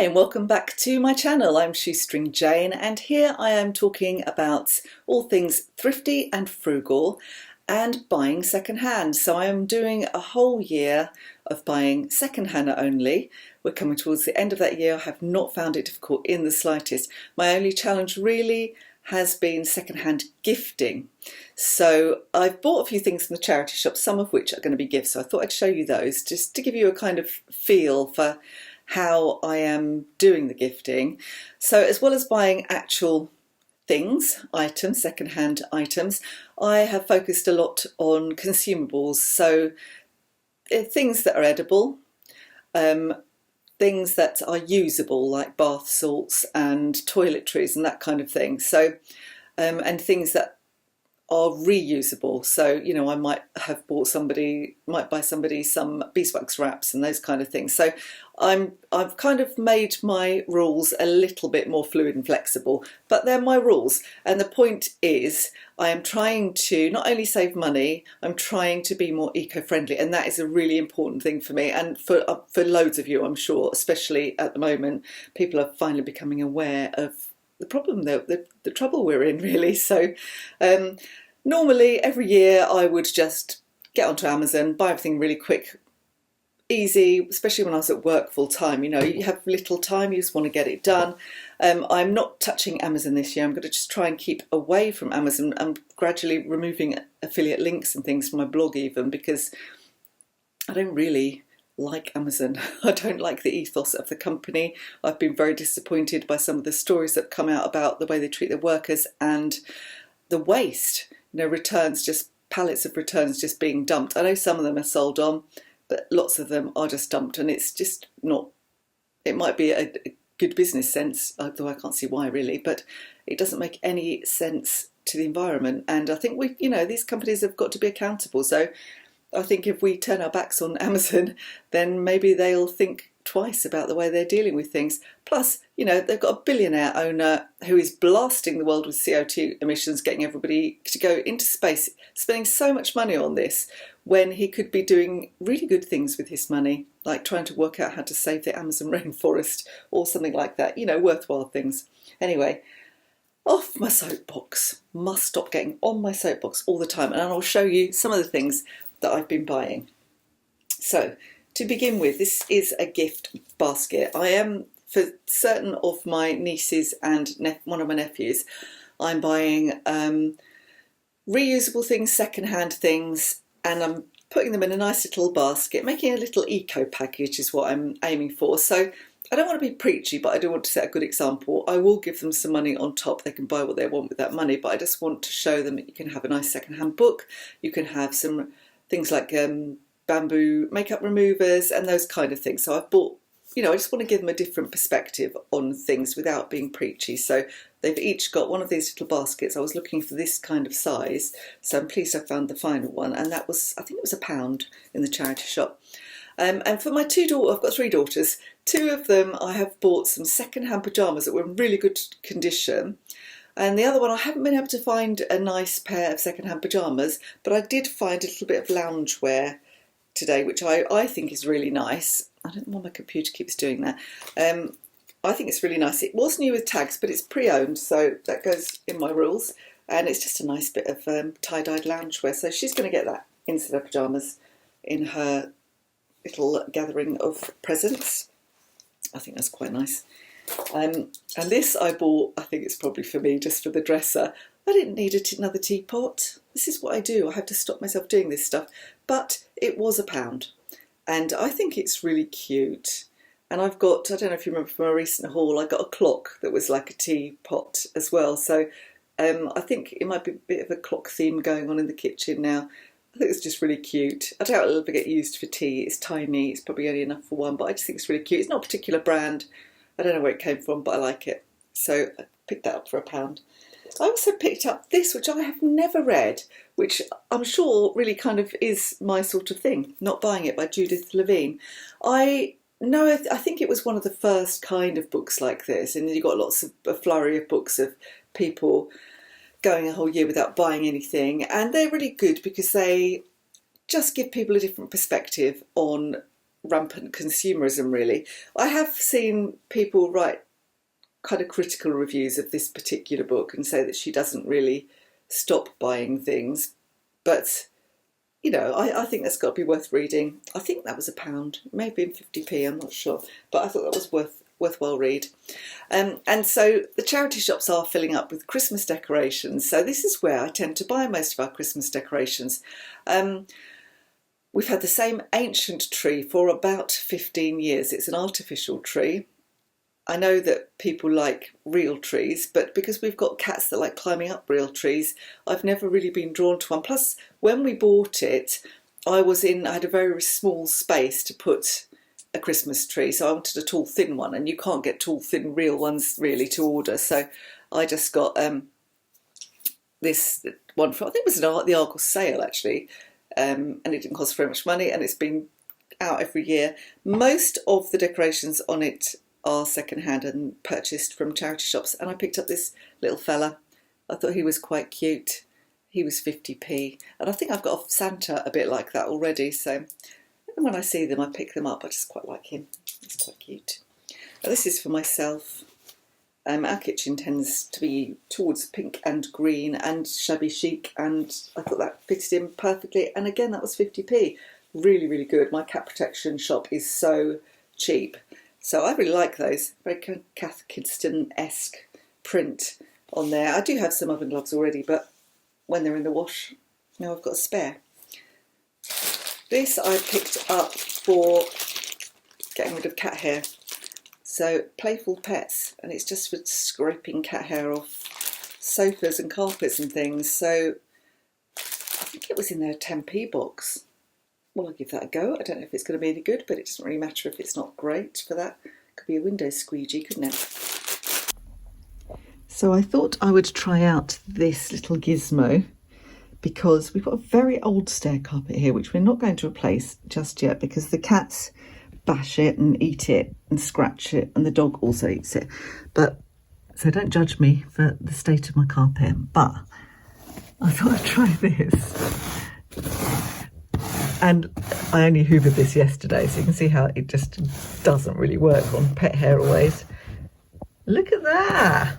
Hi and welcome back to my channel. I'm Shoestring Jane and here I am talking about all things thrifty and frugal and buying secondhand. So I am doing a whole year of buying secondhand only. We're coming towards the end of that year. I have not found it difficult in the slightest. My only challenge really has been secondhand gifting. So I've bought a few things from the charity shop, some of which are going to be gifts. So I thought I'd show you those just to give you a kind of feel for how I am doing the gifting. So as well as buying actual things, items, secondhand items, I have focused a lot on consumables. So things that are edible, things that are usable like bath salts and toiletries and that kind of thing. So and things that are reusable. So, you know, I might buy somebody some beeswax wraps and those kind of things. So I've kind of made my rules a little bit more fluid and flexible, but they're my rules. And the point is I am trying to not only save money, I'm trying to be more eco-friendly. And that is a really important thing for me. And for loads of you, I'm sure, especially at the moment, people are finally becoming aware of the problem, the trouble we're in, really. So normally every year I would just get onto Amazon, buy everything really quick, easy, especially when I was at work full time. You know, you have little time, you just want to get it done. I'm not touching Amazon this year. I'm going to just try and keep away from Amazon. I'm gradually removing affiliate links and things from my blog even, because I don't really like Amazon. I don't like the ethos of the company. I've been very disappointed by some of the stories that come out about the way they treat their workers and the waste. You know, returns, just pallets of returns just being dumped. I know some of them are sold on, but lots of them are just dumped, and it's just not. It might be a good business sense, although I can't see why really, but it doesn't make any sense to the environment. And I think these companies have got to be accountable. So I think if we turn our backs on Amazon, then maybe they'll think twice about the way they're dealing with things. Plus, you know, they've got a billionaire owner who is blasting the world with CO2 emissions, getting everybody to go into space, spending so much money on this when he could be doing really good things with his money, like trying to work out how to save the Amazon rainforest or something like that, you know, worthwhile things. Anyway, off my soapbox. Must stop getting on my soapbox all the time, and I'll show you some of the things that I've been buying. So to begin with, this is a gift basket. I am, for certain of my nieces and one of my nephews, I'm buying reusable things, secondhand things, and I'm putting them in a nice little basket, making a little eco package is what I'm aiming for. So I don't want to be preachy, but I do want to set a good example. I will give them some money on top. They can buy what they want with that money, but I just want to show them that you can have a nice secondhand book. You can have some things like bamboo makeup removers and those kind of things. So I've bought, you know, I just want to give them a different perspective on things without being preachy. So they've each got one of these little baskets. I was looking for this kind of size, so I'm pleased I found the final one, and that was, I think it was £1 in the charity shop. And for my two daughters, I've got three daughters, two of them I have bought some second-hand pyjamas that were in really good condition. And the other one, I haven't been able to find a nice pair of second-hand pyjamas, but I did find a little bit of loungewear today, which I think is really nice. I don't know why my computer keeps doing that. I think it's really nice. It was new with tags, but it's pre-owned, so that goes in my rules. And it's just a nice bit of tie-dyed loungewear. So she's going to get that instead of pyjamas in her little gathering of presents. I think that's quite nice. And this I bought, I think it's probably for me, just for the dresser. I didn't need another teapot. This is what I do. I have to stop myself doing this stuff. But it was £1. And I think it's really cute. And I've got, I don't know if you remember from a recent haul, I got a clock that was like a teapot as well. So I think it might be a bit of a clock theme going on in the kitchen now. I think it's just really cute. I doubt it'll ever get used for tea. It's tiny. It's probably only enough for one. But I just think it's really cute. It's not a particular brand. I don't know where it came from, but I like it. So I picked that up for £1. I also picked up this, which I have never read, which I'm sure really kind of is my sort of thing, Not Buying It by Judith Levine. I think it was one of the first kind of books like this, and you got lots of a flurry of books of people going a whole year without buying anything, and they're really good because they just give people a different perspective on rampant consumerism, really. I have seen people write kind of critical reviews of this particular book and say that she doesn't really stop buying things. But, I think that's got to be worth reading. I think that was £1. It may have been 50p, I'm not sure. But I thought that was worthwhile read. And so the charity shops are filling up with Christmas decorations. So this is where I tend to buy most of our Christmas decorations. We've had the same ancient tree for about 15 years. It's an artificial tree. I know that people like real trees, but because we've got cats that like climbing up real trees, I've never really been drawn to one. Plus, when we bought it, I had a very small space to put a Christmas tree, so I wanted a tall, thin one, and you can't get tall, thin, real ones really to order. So I just got this one from, I think it was the Argos sale actually, and it didn't cost very much money, and it's been out every year. Most of the decorations on it are second-hand and purchased from charity shops, and I picked up this little fella. I thought he was quite cute. He was 50p, and I think I've got a Santa a bit like that already, so when I see them I pick them up. I just quite like him. He's quite cute. Now, this is for myself. Our kitchen tends to be towards pink and green and shabby chic, and I thought that fitted in perfectly, and again that was 50p. Really, really good. My cat protection shop is so cheap. So I really like those. Very kind of Cath Kidston-esque print on there. I do have some oven gloves already, but when they're in the wash, now I've got a spare. This I picked up for getting rid of cat hair. So Playful Pets, and it's just for scraping cat hair off sofas and carpets and things. So I think it was in their 10p box. Well, I'll give that a go. I don't know if it's going to be any good, but it doesn't really matter if it's not great for that. Could be a window squeegee, couldn't it? So I thought I would try out this little gizmo because we've got a very old stair carpet here, which we're not going to replace just yet because the cats bash it and eat it and scratch it, and the dog also eats it. So don't judge me for the state of my carpet, but I thought I'd try this. And I only hoovered this yesterday, so you can see how it just doesn't really work on pet hair always. Look at that!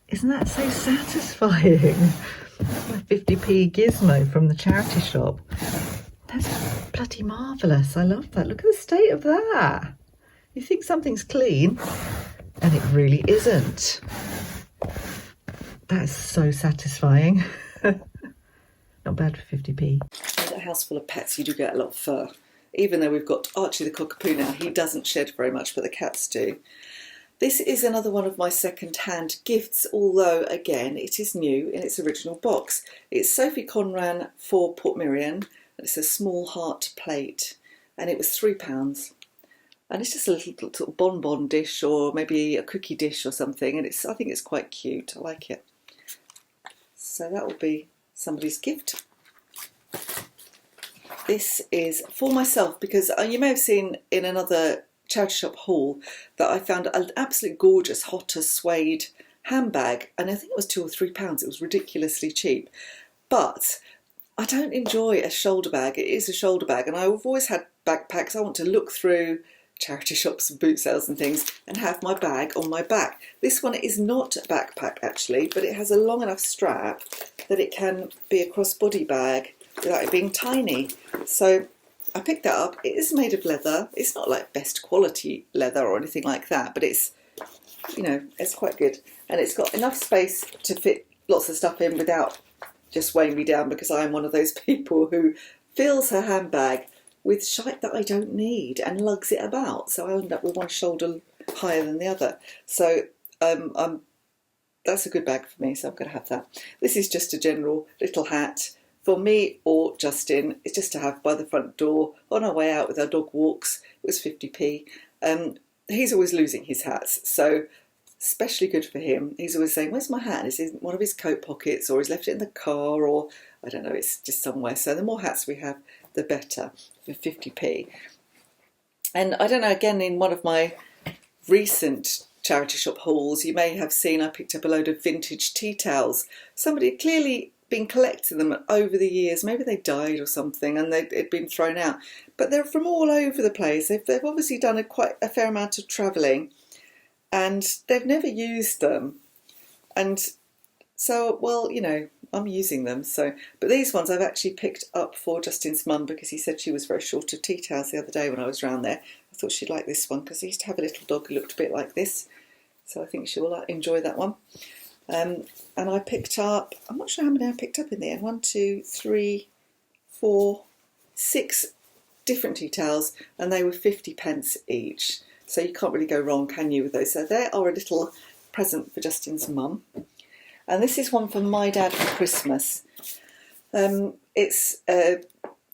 Isn't that so satisfying? That's my 50p gizmo from the charity shop. That's bloody marvellous. I love that. Look at the state of that. You think something's clean, and it really isn't. That's so satisfying. Not bad for 50p. In a house full of pets, you do get a lot of fur. Even though we've got Archie the cockapoo now, he doesn't shed very much, but the cats do. This is another one of my second-hand gifts, although, again, it is new in its original box. It's Sophie Conran for Portmeirion, and it's a small heart plate, and it was £3. And it's just a little sort of bonbon dish, or maybe a cookie dish or something, and I think it's quite cute. I like it. So that will be somebody's gift. This is for myself because you may have seen in another charity shop haul that I found an absolutely gorgeous Hotter suede handbag, and I think it was £2 or £3. It was ridiculously cheap, but I don't enjoy a shoulder bag. It is a shoulder bag, and I've always had backpacks. I want to look through charity shops and boot sales and things and have my bag on my back. This one is not a backpack actually, but it has a long enough strap that it can be a crossbody bag without it being tiny. So I picked that up. It is made of leather. It's not like best quality leather or anything like that, but it's, it's quite good. And it's got enough space to fit lots of stuff in without just weighing me down, because I am one of those people who fills her handbag with shite that I don't need and lugs it about. So I end up with one shoulder higher than the other. So that's a good bag for me, so I'm going to have that. This is just a general little hat for me or Justin. It's just to have by the front door on our way out with our dog walks. It was 50p. He's always losing his hats, so especially good for him. He's always saying, where's my hat? And it's in one of his coat pockets, or he's left it in the car, or I don't know, it's just somewhere. So the more hats we have, the better, for 50p. And I don't know, again, in one of my recent charity shop hauls, you may have seen I picked up a load of vintage tea towels. Somebody clearly been collecting them over the years. Maybe they died or something and they'd been thrown out. But they're from all over the place. They've obviously done quite a fair amount of travelling and they've never used them. And so, well, you know, I'm using them. So, but these ones I've actually picked up for Justin's mum because he said she was very short of tea towels the other day when I was around there. I thought she'd like this one because he used to have a little dog who looked a bit like this. So I think she will enjoy that one. And I picked up, I'm not sure how many I picked up in the end. 1, 2, 3, 4, 6 different tea towels, and they were 50p each. So you can't really go wrong, can you, with those? So they are a little present for Justin's mum. And this is one for my dad for Christmas. It's a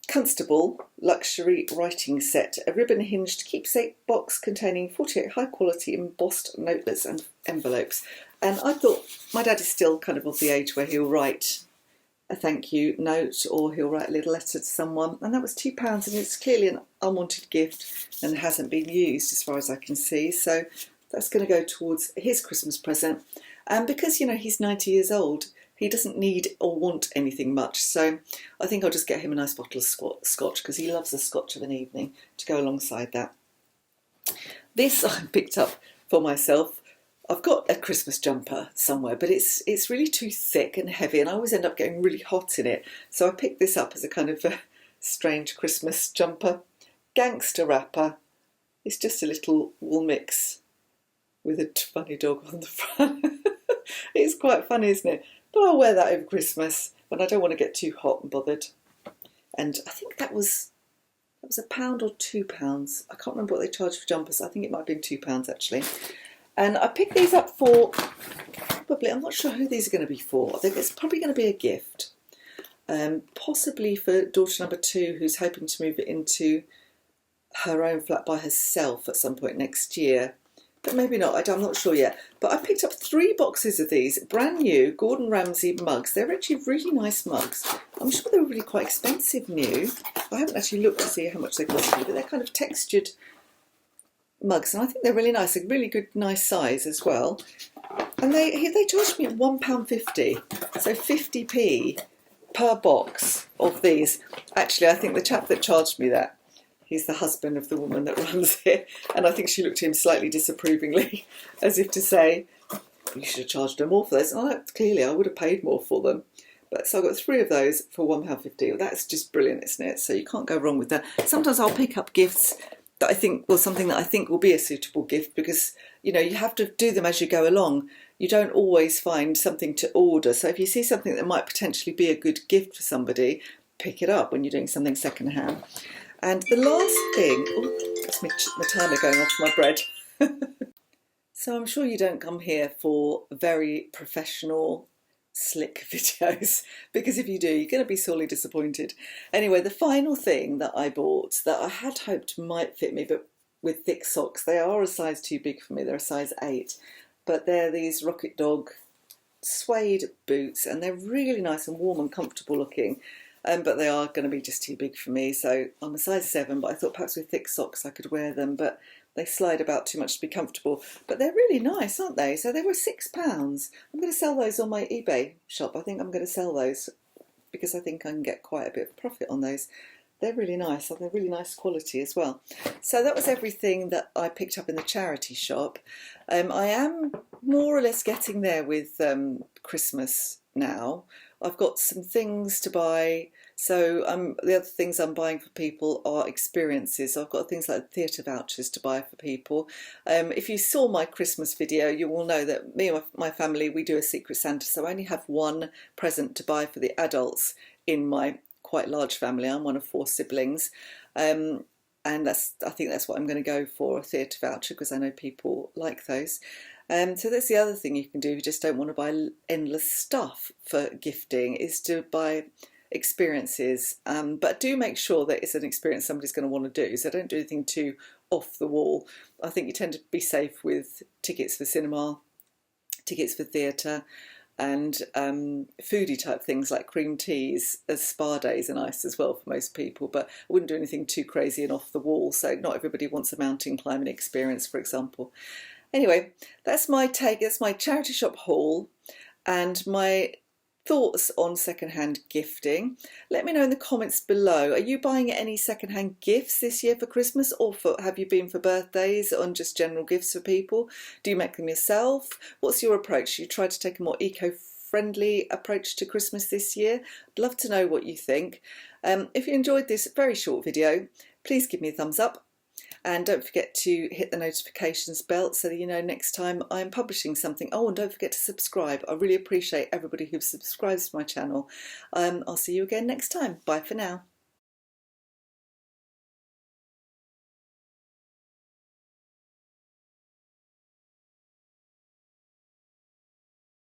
Constable luxury writing set, a ribbon-hinged keepsake box containing 48 high-quality embossed notelets and envelopes. And I thought, my dad is still kind of the age where he'll write a thank you note or he'll write a little letter to someone. And that was £2, and it's clearly an unwanted gift and hasn't been used as far as I can see. So that's going to go towards his Christmas present. And because, you know, he's 90 years old, he doesn't need or want anything much. So I think I'll just get him a nice bottle of scotch because he loves a scotch of an evening to go alongside that. This I picked up for myself. I've got a Christmas jumper somewhere, but it's really too thick and heavy and I always end up getting really hot in it. So I picked this up as a kind of a strange Christmas jumper. Gangster wrapper. It's just a little wool mix with a funny dog on the front. It's quite funny, isn't it? But I'll wear that over Christmas when I don't want to get too hot and bothered. And I think that was £1 or £2. I can't remember what they charged for jumpers. I think it might have been £2 actually. And I picked these up for, probably, I'm not sure who these are going to be for. I think it's probably going to be a gift. Possibly for daughter number 2 who's hoping to move into her own flat by herself at some point next year. But maybe not, I'm not sure yet. But I picked up 3 boxes of these, brand new Gordon Ramsay mugs. They're actually really nice mugs. I'm sure they were really quite expensive new. I haven't actually looked to see how much they cost me, but they're kind of textured mugs. And I think they're really nice, a really good, nice size as well. And they charged me at £1.50, so 50p per box of these. Actually, I think the chap that charged me that, he's the husband of the woman that runs it, and I think she looked at him slightly disapprovingly, as if to say, you should have charged her more for those. And clearly, I would have paid more for them. But so I got 3 of those for £1.50. That's just brilliant, isn't it? So you can't go wrong with that. Sometimes I'll pick up gifts that I think, well, something that I think will be a suitable gift because, you know, you have to do them as you go along. You don't always find something to order. So if you see something that might potentially be a good gift for somebody, pick it up when you're doing something secondhand. And the last thing, oh, that's my timer going off my bread. So I'm sure you don't come here for very professional, slick videos, because if you do, you're going to be sorely disappointed. Anyway, the final thing that I bought that I had hoped might fit me, but with thick socks, they are a size too big for me. They're a size 8, but they're these Rocket Dog suede boots, and they're really nice and warm and comfortable looking. But they are going to be just too big for me. So I'm a size 7, but I thought perhaps with thick socks I could wear them, but they slide about too much to be comfortable. But they're really nice, aren't they? So they were £6. I'm going to sell those on my eBay shop. I think I'm going to sell those because I think I can get quite a bit of profit on those. They're really nice, and they're really nice quality as well. So that was everything that I picked up in the charity shop. I am more or less getting there with Christmas now. I've got some things to buy. So the other things I'm buying for people are experiences. So I've got things like theatre vouchers to buy for people. If you saw my Christmas video, you will know that me and my family, we do a Secret Santa. So I only have one present to buy for the adults in my quite large family. I'm one of 4 siblings. And I think that's what I'm going to go for, a theatre voucher, because I know people like those. So that's the other thing you can do if you just don't want to buy endless stuff for gifting, is to buy experiences. But do make sure that it's an experience somebody's going to want to do. So don't do anything too off the wall. I think you tend to be safe with tickets for cinema, tickets for theatre, and foodie type things like cream teas as spa days are nice as well for most people, but I wouldn't do anything too crazy and off the wall. So not everybody wants a mountain climbing experience, for example. Anyway, that's my take. That's my charity shop haul, and my thoughts on secondhand gifting. Let me know in the comments below. Are you buying any secondhand gifts this year for Christmas, or have you been for birthdays, on just general gifts for people? Do you make them yourself? What's your approach? You try to take a more eco-friendly approach to Christmas this year? I'd love to know what you think. If you enjoyed this very short video, please give me a thumbs up. And don't forget to hit the notifications bell so that you know next time I'm publishing something. Oh, and don't forget to subscribe. I really appreciate everybody who subscribes to my channel. I'll see you again next time. Bye for now.